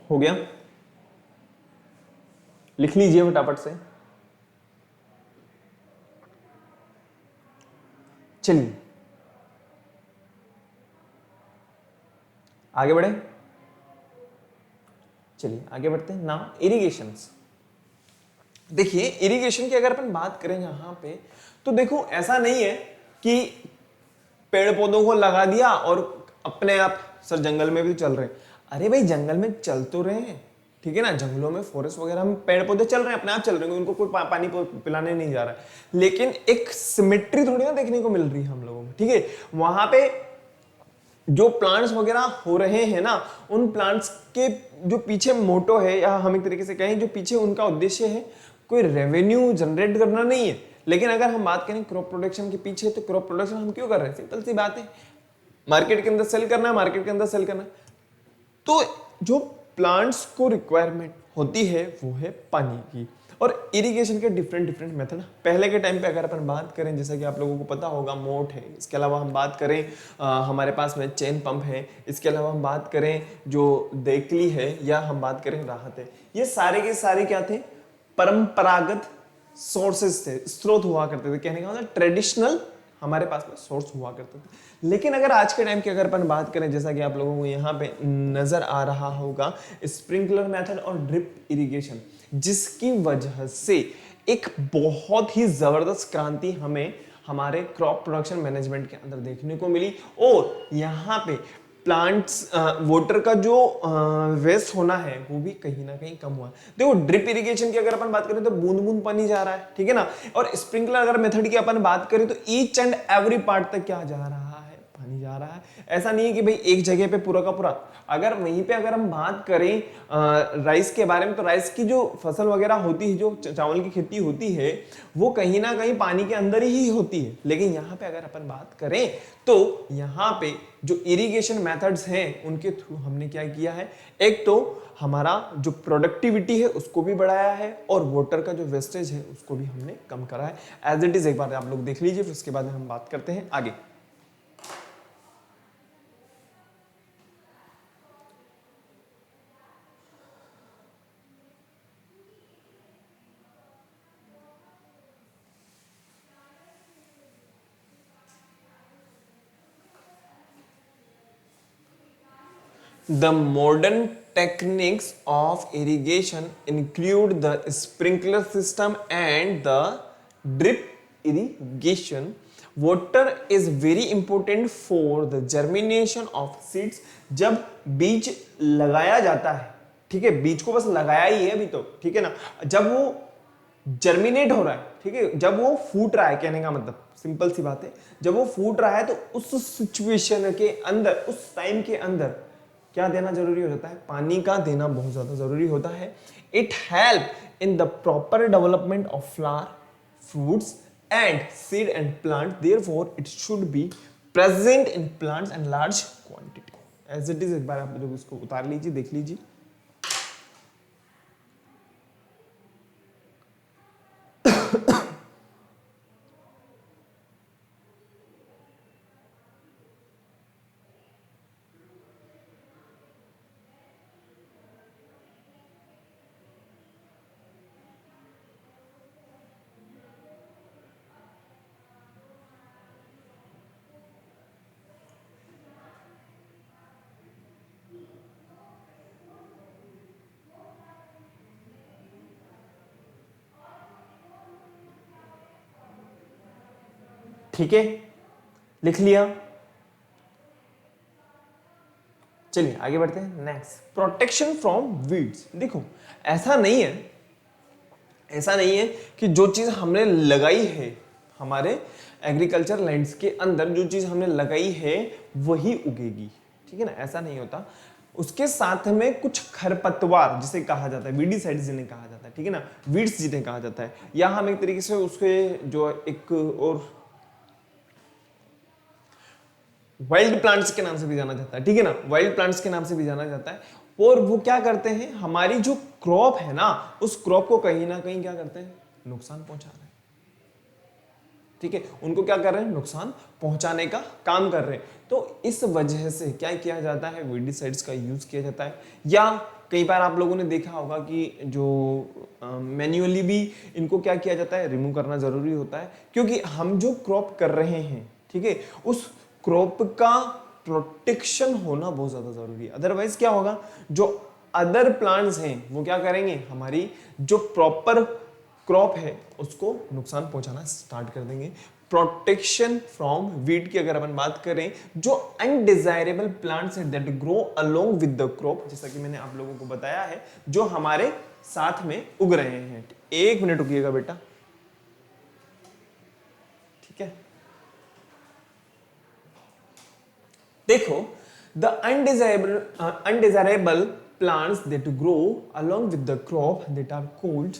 हो गया, लिख लीजिए फटाफट से। चलिए आगे बढ़े, चलिए आगे बढ़ते हैं। Now irrigations. देखिए इरिगेशन की अगर अपन बात करें यहां पे, तो देखो ऐसा नहीं है कि पेड़ पौधों को लगा दिया और अपने आप सर जंगल में भी चल रहे हैं। अरे भाई जंगल में चल तो रहे हैं, ठीक है ना, जंगलों में फॉरेस्ट वगैरह में पेड़ पौधे चल रहे हैं, अपने आप चल रहे हैं, उनको कोई पानी पिलाने नहीं जा रहा है। लेकिन एक सिमेट्री थोड़ी ना देखने को मिल रही है हम लोगों को, ठीक है। वहां पे जो प्लांट्स वगैरह हो रहे हैं ना, उन प्लांट्स के जो पीछे मोटो है, या हम एक तरीके से कहें जो पीछे उनका उद्देश्य है, कोई रेवेन्यू जनरेट करना नहीं है। लेकिन अगर हम बात करें क्रॉप प्रोडक्शन के पीछे, तो क्रॉप प्रोडक्शन हम क्यों कर रहे हैं, सिंपल सी बात है, मार्केट के अंदर सेल करना है, मार्केट के अंदर सेल करना है। तो जो प्लांट्स को रिक्वायरमेंट होती है वो है पानी की। और इरिगेशन के डिफरेंट मेथड। पहले के टाइम पे अगर अपन बात करें, जैसा कि आप लोगों को पता होगा, मोट है, इसके अलावा हम बात करें हमारे पास में चेन पंप है, इसके अलावा हम बात करें जो देकली है, या हम बात करें राहत है, ये सारे के सारे क्या थे, परंपरागत सोर्सेस थे, स्रोत हुआ करते थे। कहने का मतलब ट्रेडिशनल हमारे पास में सोर्स हुआ करते थे। लेकिन अगर आज के टाइम की अगर अपन बात करें, जैसा कि आप लोगों को यहाँ पे नजर आ रहा होगा, स्प्रिंकलर मेथड और ड्रिप इरिगेशन, जिसकी वजह से एक बहुत ही जबरदस्त क्रांति हमें हमारे क्रॉप प्रोडक्शन मैनेजमेंट के अंदर देखने को मिली। और यहाँ पे प्लांट्स वाटर का जो वेस्ट होना है वो भी कहीं ना कहीं कम हुआ। देखो ड्रिप इरिगेशन की अगर अपन बात करें तो बूंद बूंद पानी जा रहा है, ठीक है ना, और स्प्रिंकलर अगर मेथड की अपन बात करें तो ईच एंड एवरी पार्ट तक क्या जा रहा है, पानी जा रहा है। ऐसा नहीं है कि भाई एक जगह पे पूरा का पूरा। अगर वहीं पे अगर हम बात करें राइस के बारे में, तो राइस की जो फसल वगैरह होती है, जो चावल की खेती होती है, वो कहीं ना कहीं पानी के अंदर ही होती है। लेकिन यहाँ पे अगर अपन बात करें तो यहाँ पे जो इरिगेशन मेथड्स हैं उनके थ्रू हमने क्या किया है, एक तो हमारा जो प्रोडक्टिविटी है उसको भी बढ़ाया है और वाटर का जो वेस्टेज है उसको भी हमने कम करा है। एज इट इज एक बार आप लोग देख लीजिए, फिर उसके बाद हम बात करते हैं आगे। The modern techniques of irrigation include the sprinkler system and the drip irrigation. Water is very important for the germination of seeds. जब बीज लगाया जाता है, ठीक है, बीज को बस लगाया ही है अभी तो, ठीक है ना, जब वो जर्मिनेट हो रहा है, ठीक है, जब वो फूट रहा है, कहने का मतलब सिंपल सी बात है, जब वो फूट रहा है तो उस सिचुएशन के अंदर, उस टाइम के अंदर क्या देना जरूरी हो जाता है, पानी का देना बहुत ज्यादा जरूरी होता है। It help in the proper development of flower, fruits and seed and plant, therefore it should be present in plants and large quantity. As it is, एक बार आप लोग उसको उतार लीजिए, देख लीजिए। ठीक है, लिख लिया। चलिए आगे बढ़ते हैं। Next, protection from weeds. देखो ऐसा नहीं है, ऐसा नहीं है कि जो चीज हमने लगाई है हमारे एग्रीकल्चर लैंड्स के अंदर, जो चीज हमने लगाई है वही उगेगी, ठीक है ना, ऐसा नहीं होता। उसके साथ में कुछ खरपतवार जिसे कहा जाता है, वीडीसाइड्स जिन्हें कहा जाता है, ठीक है ना, वीड्स जिन्हें कहा जाता है, या हम एक तरीके से उसके जो एक और वाइल्ड प्लांट्स के नाम से भी जाना जाता है, ठीक है ना, वाइल्ड प्लांट्स के नाम से भी जाना जाता है। और वो क्या करते हैं, हमारी जो क्रॉप है ना, उस क्रॉप को कहीं ना कहीं क्या करते हैं, नुकसान पहुंचा रहे हैं, ठीक है, उनको क्या कर रहे हैं, नुकसान पहुंचाने का काम कर रहे हैं। तो इस वजह से क्या किया जाता है, वीडीसाइड्स का यूज किया जाता है। या कई बार आप लोगों ने देखा होगा कि जो मैन्युअली भी इनको क्या किया जाता है, रिमूव करना जरूरी होता है, क्योंकि हम जो क्रॉप कर रहे हैं, ठीक है, उस क्रॉप का प्रोटेक्शन होना बहुत ज्यादा जरूरी है। अदरवाइज क्या होगा, जो अदर प्लांट्स हैं वो क्या करेंगे, हमारी जो प्रॉपर क्रॉप है उसको नुकसान पहुंचाना स्टार्ट कर देंगे। प्रोटेक्शन फ्रॉम वीड की अगर अपन बात करें, जो अनडिजायरेबल प्लांट्स हैं that grow along with the crop, जैसा कि मैंने आप लोगों को बताया है, जो हमारे साथ में उग रहे हैं। एक मिनट रुकिएगा बेटा, ठीक है। देखो, the undesirable plants that grow along with the crop that are called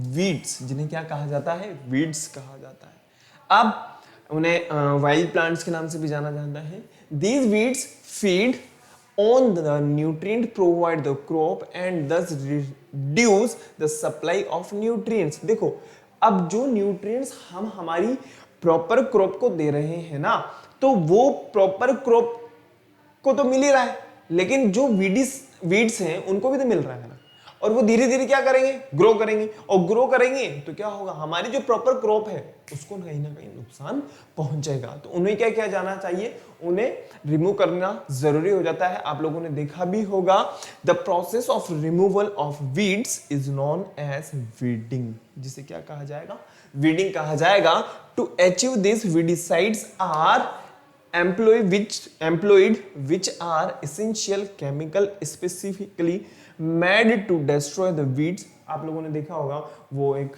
weeds, जिन्हें क्या कहा जाता है, वीड्स कहा जाता है। अब उन्हें वाइल्ड प्लांट्स के नाम से भी जाना जाता है। These weeds feed on the nutrient provide the crop and thus reduce the supply of nutrients। देखो, अब जो न्यूट्रिएंट्स हम हमारी प्रॉपर क्रॉप को दे रहे हैं ना, तो वो प्रॉपर क्रॉप को तो मिल ही रहा है, लेकिन जो वीड्स हैं उनको भी तो मिल रहा है ना, और वो धीरे धीरे क्या करेंगे, ग्रो करेंगे, और ग्रो करेंगे तो क्या होगा, हमारी जो प्रॉपर क्रॉप है उसको कहीं ना कहीं नुकसान पहुंचेगा। तो उन्हें क्या किया जाना चाहिए, उन्हें रिमूव करना जरूरी हो जाता है। आप लोगों ने देखा भी होगा, the process of removal of weeds is known as weeding, जिसे क्या कहा जाएगा, वीडिंग कहा जाएगा। To achieve this weedicides are employed which are essential chemical specifically made to destroy the weeds। आप लोगों ने देखा होगा वो एक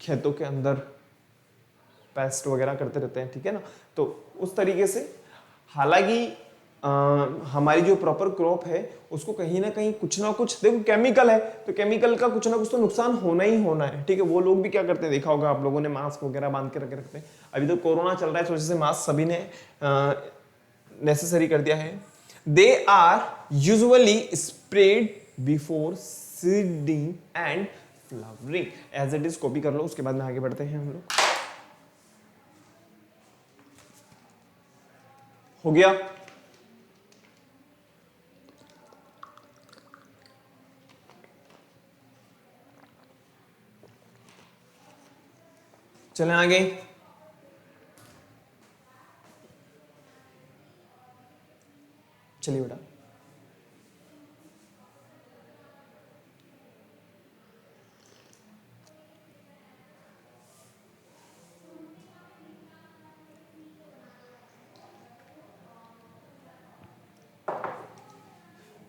खेतों के अंदर पेस्ट वगैरह करते रहते हैं, ठीक है ना। तो उस तरीके से हालांकि हमारी जो प्रॉपर क्रॉप है उसको कहीं ना कुछ देखो केमिकल है, तो केमिकल का कुछ ना कुछ तो नुकसान होना ही होना है, ठीक है। वो लोग भी क्या करते हैं देखा होगा आप लोगों ने, मास्क वगैरह बांध के रखते हैं। अभी तो कोरोना चल रहा है, तो वजह से मास्क सभी ने नेसेसरी कर दिया है। They are usually spread before seeding and flowering. As it is copy कर लो, उसके बाद में आगे बढ़ते हैं हम लोग। हो गया। चलें आगे। चलिए बेटा।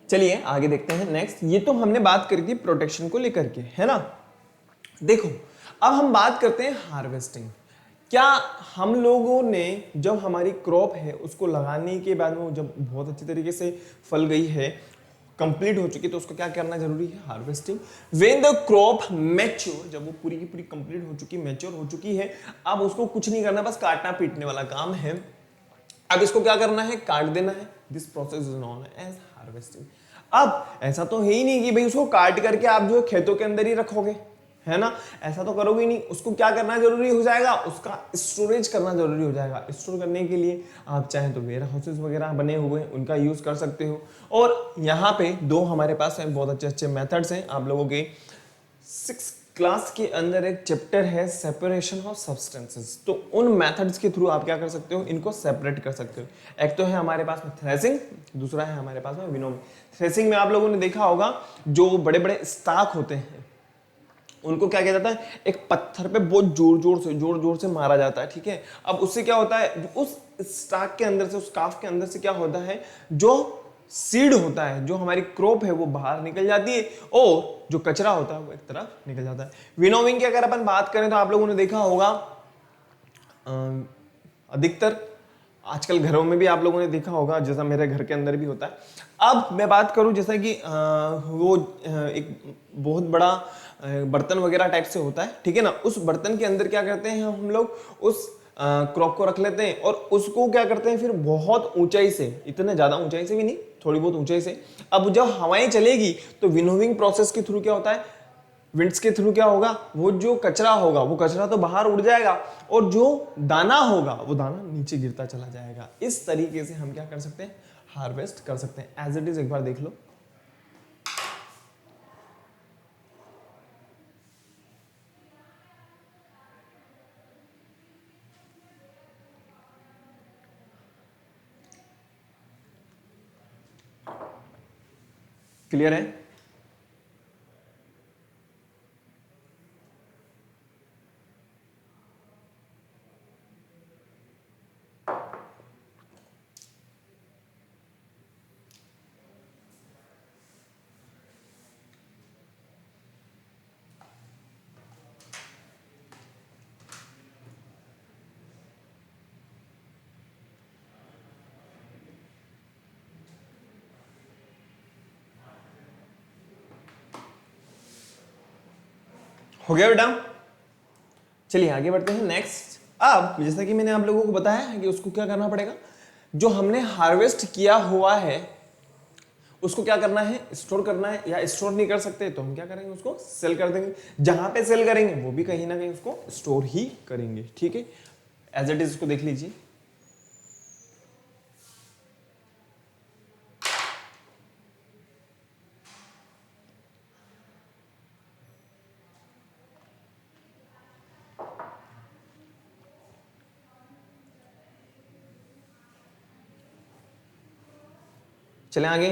चलिए आगे देखते हैं नेक्स्ट। ये तो हमने बात करी थी प्रोटेक्शन को लेकर के, है ना। देखो अब हम बात करते हैं हार्वेस्टिंग। क्या हम लोगों ने जब हमारी क्रॉप है उसको लगाने के बाद में जब बहुत अच्छी तरीके से फल गई है, कंप्लीट हो चुकी, तो उसको क्या करना जरूरी है, harvesting. When the crop mature, जब वो पूरी की पूरी कंप्लीट हो चुकी, मैच्योर हो चुकी है, अब उसको कुछ नहीं करना, बस काटना पीटने वाला काम है। अब इसको क्या करना है, काट देना है। This process is known as harvesting. अब ऐसा तो है ही नहीं कि भाई उसको काट करके आप जो खेतों के अंदर ही रखोगे, है ना, ऐसा तो करोगे नहीं। उसको क्या करना जरूरी हो जाएगा, उसका स्टोरेज करना जरूरी हो जाएगा। स्टोर करने के लिए आप चाहें तो वेयर हाउसेस वगैरह बने हुए हैं, उनका यूज कर सकते हो। और यहाँ पे दो हमारे पास है बहुत अच्छे अच्छे मेथड्स हैं। आप लोगों के 6 क्लास के अंदर एक चैप्टर है सेपरेशन ऑफ सब्सटेंसेस, तो उन मेथड्स के थ्रू आप क्या कर सकते हो, इनको सेपरेट कर सकते हो। एक तो है हमारे पास में थ्रेसिंग, दूसरा है हमारे पास में विनोविंग। थ्रेसिंग में आप लोगों ने देखा होगा जो बड़े बड़े स्टाक होते हैं उनको क्या किया जाता है, एक पत्थर पे बहुत जोर जोर से मारा जाता है, ठीक है। अब उससे क्या होता है, उस स्टाक के अंदर से, उस काफ के अंदर से क्या होता है, जो सीड होता है, जो हमारी क्रॉप है वो बाहर निकल जाती है, और जो कचरा होता है वो एक तरफ निकल जाता है। विनोविंग की अगर अपन बात करें तो आप लोगों ने देखा होगा अधिकतर आजकल घरों में भी आप लोगों ने देखा होगा, जैसा मेरे घर के अंदर भी होता है। अब मैं बात करूं जैसा कि वो एक बहुत बड़ा बर्तन वगैरह टाइप से होता है, ठीक है ना। उस बर्तन के अंदर क्या करते हैं हम लोग, उस क्रॉप को रख लेते हैं और उसको क्या करते हैं फिर बहुत ऊंचाई से, इतने ज्यादा ऊंचाई से भी नहीं, थोड़ी बहुत ऊंचाई से। अब जब हवाएं चलेगी तो विनोविंग प्रोसेस के थ्रू क्या होता है, विंड्स के थ्रू क्या होगा, वो जो कचरा होगा वो कचरा तो बाहर उड़ जाएगा, और जो दाना होगा वो दाना नीचे गिरता चला जाएगा। इस तरीके से हम क्या कर सकते हैं, हार्वेस्ट कर सकते हैं। एज इट इज एक बार देख लो। क्लियर है। हो गया बेटा। चलिए आगे बढ़ते हैं नेक्स्ट। अब जैसा कि मैंने आप लोगों को बताया है कि उसको क्या करना पड़ेगा, जो हमने हार्वेस्ट किया हुआ है उसको क्या करना है, स्टोर करना है। या स्टोर नहीं कर सकते तो हम क्या करेंगे, उसको सेल कर देंगे। जहां पे सेल करेंगे वो भी कहीं ना कहीं उसको स्टोर ही करेंगे, ठीक है। एज इट इज इसको देख लीजिए। चलें आगे।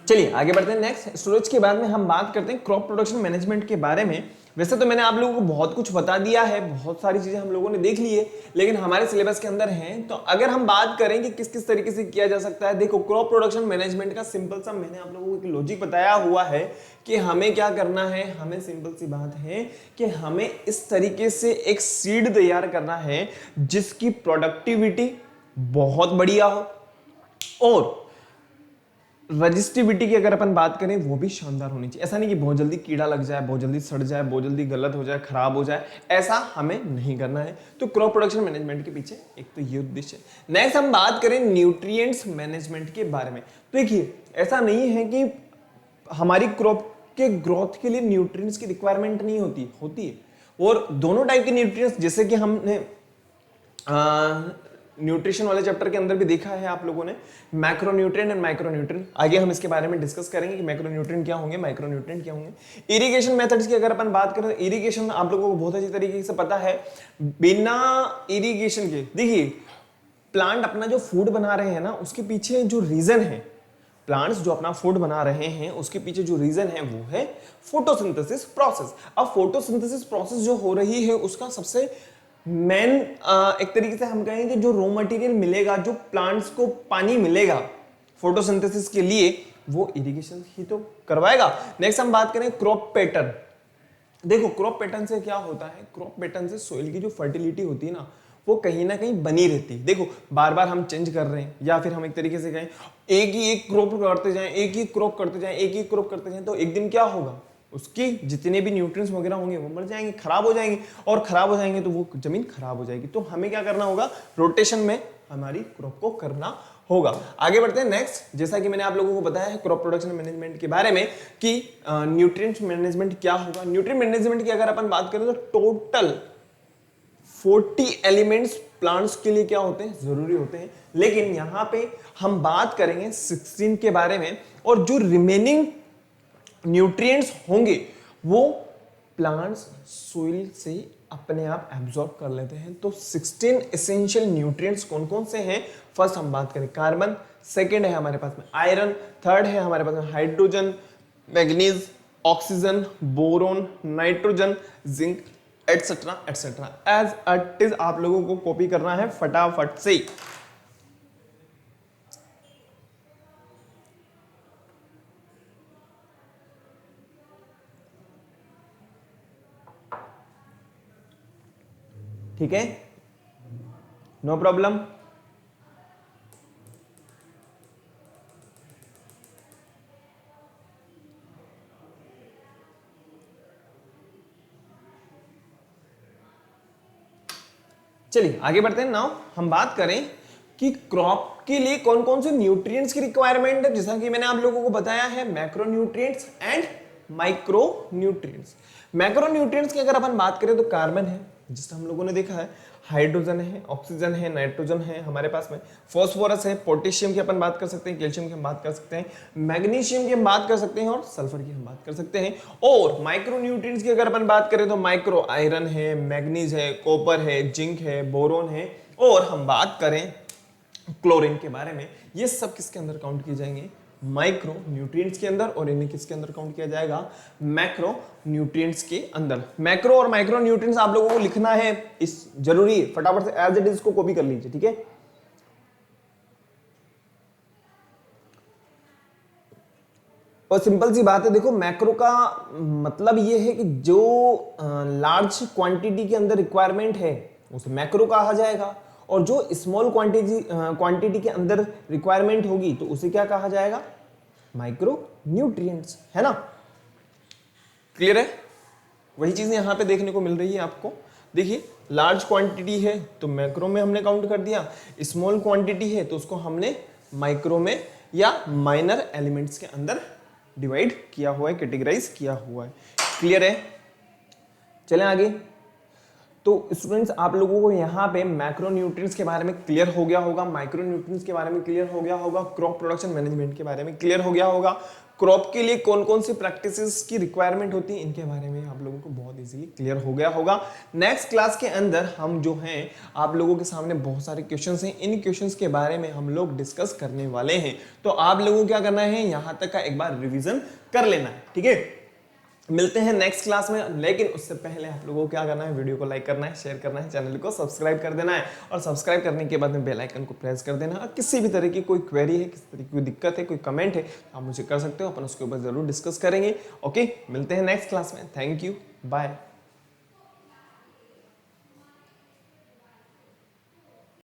चलिए आगे बढ़ते हैं नेक्स्ट स्टोरेज के बाद में हम बात करते हैं क्रॉप प्रोडक्शन मैनेजमेंट के बारे में। वैसे तो मैंने आप लोगों को बहुत कुछ बता दिया है, बहुत सारी चीजें हम लोगों ने देख ली है, लेकिन हमारे सिलेबस के अंदर हैं। तो अगर हम बात करें कि किस किस तरीके से किया जा सकता है, देखो क्रॉप प्रोडक्शन मैनेजमेंट का सिंपल सा मैंने आप लोगों को लॉजिक बताया हुआ है कि हमें क्या करना है। हमें सिंपल सी बात है कि हमें इस तरीके से एक सीड तैयार करना है जिसकी प्रोडक्टिविटी बहुत बढ़िया हो और रजिस्टिविटी की अगर अपन बात करें वो भी शानदार होनी चाहिए। ऐसा नहीं कि बहुत जल्दी कीड़ा लग जाए, बहुत जल्दी सड़ जाए, बहुत जल्दी गलत हो जाए, खराब हो जाए, ऐसा हमें नहीं करना है। तो क्रॉप प्रोडक्शन मैनेजमेंट के पीछे एक तो ये उद्देश्य है। नेक्स्ट हम बात करें न्यूट्रिएंट्स मैनेजमेंट के बारे में। तो देखिए ऐसा नहीं है कि हमारी क्रॉप के ग्रोथ के लिए न्यूट्रिएंट्स की रिक्वायरमेंट नहीं होती है। और दोनों टाइप के न्यूट्रिएंट्स, जैसे कि हमने न्यूट्रिशन वाले चैप्टर के अंदर भी देखा है आप लोगों ने, मैक्रोन्यूट्रिएंट एंड माइक्रोन्यूट्रिएंट। आगे हम इसके बारे में डिस्कस करेंगे कि मैक्रोन्यूट्रिएंट क्या होंगे, माइक्रोन्यूट्रिएंट क्या होंगे। इरिगेशन मेथड्स की अगर अपन बात करें तो इरिगेशन आप लोगों को बहुत अच्छी तरीके से पता है। बिना इरिगेशन के देखिए प्लांट अपना जो फूड बना रहे हैं ना, उसके पीछे जो रीजन है, प्लांट्स जो अपना फूड बना रहे हैं उसके पीछे जो रीजन है वो है फोटोसिंथेसिस प्रोसेस। अब फोटोसिंथेसिस प्रोसेस जो हो रही है उसका सबसे मेन एक तरीके से हम कहें कि जो रॉ मटेरियल मिलेगा, जो प्लांट्स को पानी मिलेगा फोटोसिंथेसिस के लिए, वो इरिगेशन ही तो करवाएगा। नेक्स्ट हम बात करें क्रॉप पैटर्न। देखो क्रॉप पैटर्न से क्या होता है, क्रॉप पैटर्न से सोइल की जो फर्टिलिटी होती है ना वो कहीं ना कहीं बनी रहती है। देखो बार बार हम चेंज कर रहे हैं, या फिर हम एक तरीके से कहें एक ही एक क्रॉप करते जाएं, एक ही क्रॉप करते जाएं, एक ही क्रॉप करते जाएं, तो एक दिन क्या होगा, उसकी जितने भी न्यूट्रिएंट्स वगैरह होंगे वो मर जाएंगे, खराब हो जाएंगे, और खराब हो जाएंगे तो वो जमीन खराब हो जाएगी। तो हमें क्या करना होगा, रोटेशन में हमारी क्रॉप को करना होगा। आगे बढ़ते हैं नेक्स्ट। जैसा कि मैंने आप लोगों को बताया है क्रॉप प्रोडक्शन मैनेजमेंट के बारे में कि न्यूट्रिएंट मैनेजमेंट क्या होगा। न्यूट्रिएंट मैनेजमेंट की अगर अपन बात करें तो टोटल 40 एलिमेंट्स प्लांट्स के लिए क्या होते हैं, जरूरी होते हैं। लेकिन यहां पे हम बात करेंगे 16 के बारे में, और जो रिमेनिंग न्यूट्रिएंट्स होंगे वो प्लांट्स सोइल से अपने आप एब्जॉर्ब कर लेते हैं। तो 16 एसेंशियल न्यूट्रिएंट्स कौन कौन से हैं, फर्स्ट हम बात करें कार्बन, सेकंड है हमारे पास में आयरन, थर्ड है हमारे पास में hydrogen, manganese, oxygen, boron, nitrogen, zinc, etcetera etcetera. As it is आप लोगों को कॉपी करना है फटाफट से। ठीक है, नो प्रॉब्लम। चलिए आगे बढ़ते हैं। नाउ हम बात करें कि क्रॉप के लिए कौन कौन से न्यूट्रिएंट्स की रिक्वायरमेंट है। जैसा कि मैंने आप लोगों को बताया है मैक्रोन्यूट्रिएंट्स एंड माइक्रोन्यूट्रिएंट्स। मैक्रोन्यूट्रिएंट्स की अगर अपन बात करें तो कार्बन है, जिसका हम लोगों ने देखा है, हाइड्रोजन है, ऑक्सीजन है, नाइट्रोजन है हमारे पास में, फॉस्फोरस है, पोटेशियम की अपन बात कर सकते हैं, कैल्शियम की हम बात कर सकते हैं, मैग्नीशियम की हम बात कर सकते हैं, और सल्फर की हम बात कर सकते हैं। और माइक्रोन्यूट्रिएंट्स की अगर अपन बात करें तो माइक्रो आयरन है, मैग्नीज है, कॉपर है, जिंक है, बोरोन है, और हम बात करें क्लोरीन के बारे में, ये सब किसके अंदर काउंट किए जाएंगे, माइक्रो न्यूट्रिएंट्स के अंदर, और इन्हें किसके अंदर काउंट किया जाएगा, मैक्रो न्यूट्रिएंट्स के अंदर। मैक्रो और माइक्रो न्यूट्रिएंट्स आप लोगों को लिखना है, इस जरूरी है, फटाफट से एज इट इज को कॉपी कर लीजिए, ठीक है। और सिंपल सी बात है, देखो मैक्रो का मतलब ये है कि जो लार्ज क्वांटिटी के अंदर रिक्वायरमेंट है उसे मैक्रो कहा जाएगा, और जो स्मॉल क्वांटिटी के अंदर रिक्वायरमेंट होगी तो उसे क्या कहा जाएगा, माइक्रो न्यूट्रिएंट्स, है ना। क्लियर है, वही चीज यहां पे देखने को मिल रही है आपको। देखिए लार्ज क्वांटिटी है तो मैक्रो में हमने काउंट कर दिया, स्मॉल क्वांटिटी है तो उसको हमने माइक्रो में या माइनर एलिमेंट्स के अंदर डिवाइड किया हुआ है, कैटेगराइज किया हुआ है। क्लियर है, चलें आगे। तो स्टूडेंट्स आप लोगों को यहाँ पे मैक्रोन्यूट्रिएंट्स के बारे में क्लियर हो गया होगा, माइक्रोन्यूट्रिएंट्स के बारे में क्लियर हो गया होगा, क्रॉप प्रोडक्शन मैनेजमेंट के बारे में क्लियर हो गया होगा, क्रॉप के लिए कौन कौन सी प्रैक्टिसेस की रिक्वायरमेंट होती है, इनके बारे में आप लोगों को बहुत इजीली क्लियर हो गया होगा। नेक्स्ट क्लास के अंदर हम जो हैं आप लोगों के सामने बहुत सारे क्वेश्चंस हैं, इन क्वेश्चंस के बारे में हम लोग डिस्कस करने वाले हैं। तो आप लोगों को क्या करना है, यहां तक का एक बार रिवीजन कर लेना है, ठीक है। मिलते हैं नेक्स्ट क्लास में, लेकिन उससे पहले आप लोगों को क्या करना है, वीडियो को लाइक करना है, शेयर करना है, चैनल को सब्सक्राइब कर देना है और सब्सक्राइब करने के बाद में बेल आइकन को प्रेस कर देना है। और किसी भी तरह की कोई क्वेरी है, किसी तरह की कोई दिक्कत है, कोई कमेंट है, तो आप मुझे कर सकते हो, अपन उसके ऊपर जरूर डिस्कस करेंगे। ओके, मिलते हैं नेक्स्ट क्लास में। Thank you, bye.